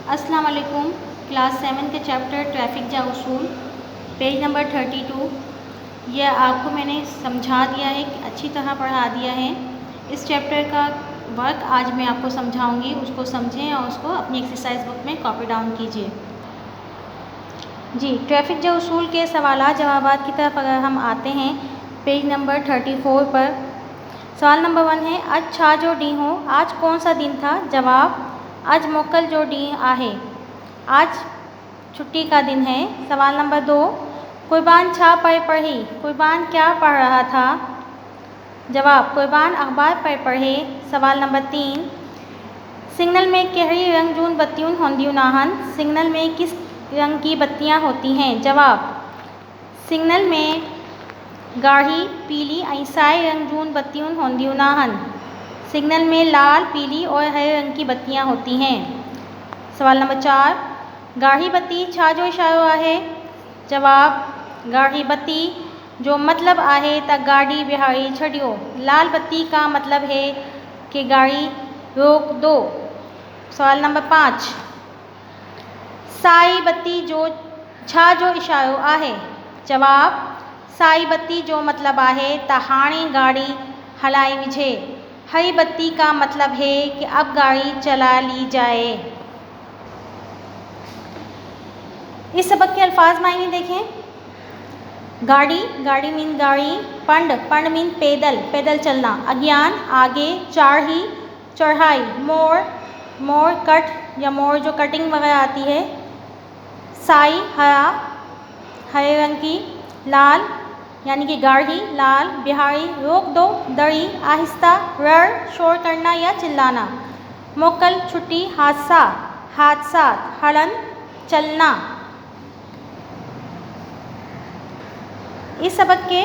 अस्सलाम वालेकुम। क्लास 7 के चैप्टर ट्रैफिक जा उसूल पेज नंबर 32 यह आपको मैंने समझा दिया है, अच्छी तरह पढ़ा दिया है। इस चैप्टर का वर्क आज मैं आपको समझाऊंगी, उसको समझें और उसको अपनी एक्सरसाइज बुक में कॉपी डाउन कीजिए। जी, ट्रैफिक जा उसूल के सवालात जवाबात की तरफ अगर हम आते हैं पेज नंबर 34 पर, सवाल नंबर 1 है आज छा जो डी हो, आज कौन सा दिन था? जवाब आज मोकल जो डी आहे, आज छुट्टी का दिन है। सवाल नंबर 2 कुर्बान छा पढ़ी, कुर्बान क्या पढ़ रहा था? जवाब कुर्बान अखबार पर पढ़े। सवाल नंबर 3 सिग्नल में कहिड़ी रंग जून बत्तियों होंदियूं नाहन, सिग्नल में किस रंग की बत्तियां होती हैं? जवाब सिग्नल में गाढ़ी पीली और साए रंग जून बत्तियों होंदियूं नाहन, सिग्नल में लाल पीली और हरे रंग की बत्तियां होती हैं। सवाल नंबर 4 गाढ़ी बत्ती छा जो इशारो आहे? जवाब गाढ़ी बत्ती जो मतलब आहे त गाड़ी बिहारी छड़ियो, लाल बत्ती का मतलब है कि गाड़ी रोक दो। सवाल नंबर 5 साई बत्ती जो छा जो इशारो आहे? जवाब साई बत्ती जो मतलब आहे त हाणे गाड़ी हलाई विझे, हरी बत्ती का मतलब है कि अब गाड़ी चला ली जाए। इस सबक के अल्फाज मायने देखें। गाड़ी, गाड़ी मीन गाड़ी। पंड, पंड मीन पैदल, पैदल चलना। अज्ञान, आगे। चाढ़ी, चढ़ाई। मोड़, मोड़ कट या मोड़ जो कटिंग वगैरह आती है। साई, हरा, हरे रंग की। लाल यानी कि गाढ़ी, लाल। बिहारी, रोक दो। दड़ी, आहिस्ता। रड़, शोर करना या चिल्लाना। मोकल, छुट्टी। हादसा, हादसा। हलन, चलना। इस सबक के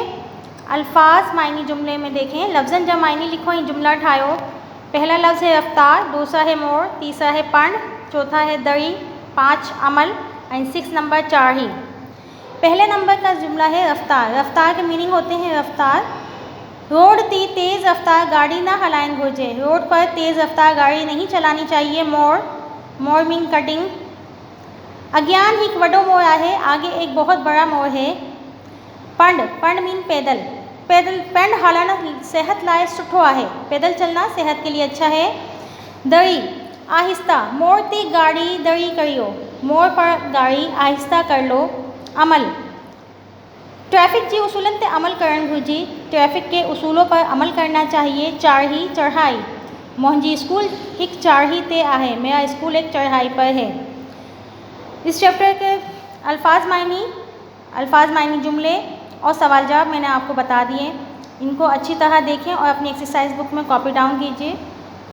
अल्फाज मायनी जुमले में देखें। लफ्ज़न जा मायनी लिखो ही जुमला ठायो। पहला लफ्ज़ है रफ्तार, दूसरा है मोड़, तीसरा है पंड, चौथा है दड़ी, 5 अमल एंड 6 नंबर चाढ़ी। पहले नंबर का जुमला है रफ्तार। रफ्तार के मीनिंग होते हैं रफ्तार रोड ती तेज़ रफ्तार गाड़ी ना हलाइन घुर्जे, रोड पर तेज़ रफ्तार गाड़ी नहीं चलानी चाहिए। मोड़, मोड़ मीन कटिंग। अज्ञान एक वडो मोड़ आहे, आगे एक बहुत बड़ा मोड़ है। पंड, पंड मीन पैदल, पैदल पंड हलन सेहत लाए सुठो आहे, पैदल चलना सेहत के लिए अच्छा है। दड़ी, आहिस्ता, मोड़ ते गाड़ी दड़ी करियो, मोड़ पर गाड़ी आहिस्ता कर लो। अमल, ट्रैफिक जी उसूलन ते अमल करण घुर्जे, ट्रैफिक के उसूलों पर अमल करना चाहिए। चाढ़ी, चढ़ाई, मुंहिंजी स्कूल एक चाढ़ी ते आहे, मेरा स्कूल एक चढ़ाई पर है। इस चैप्टर के अल्फाज मायनी जुमले और सवाल जवाब मैंने आपको बता दिए। इनको अच्छी तरह देखें और अपनी एक्सरसाइज बुक में कॉपी डाउन कीजिए।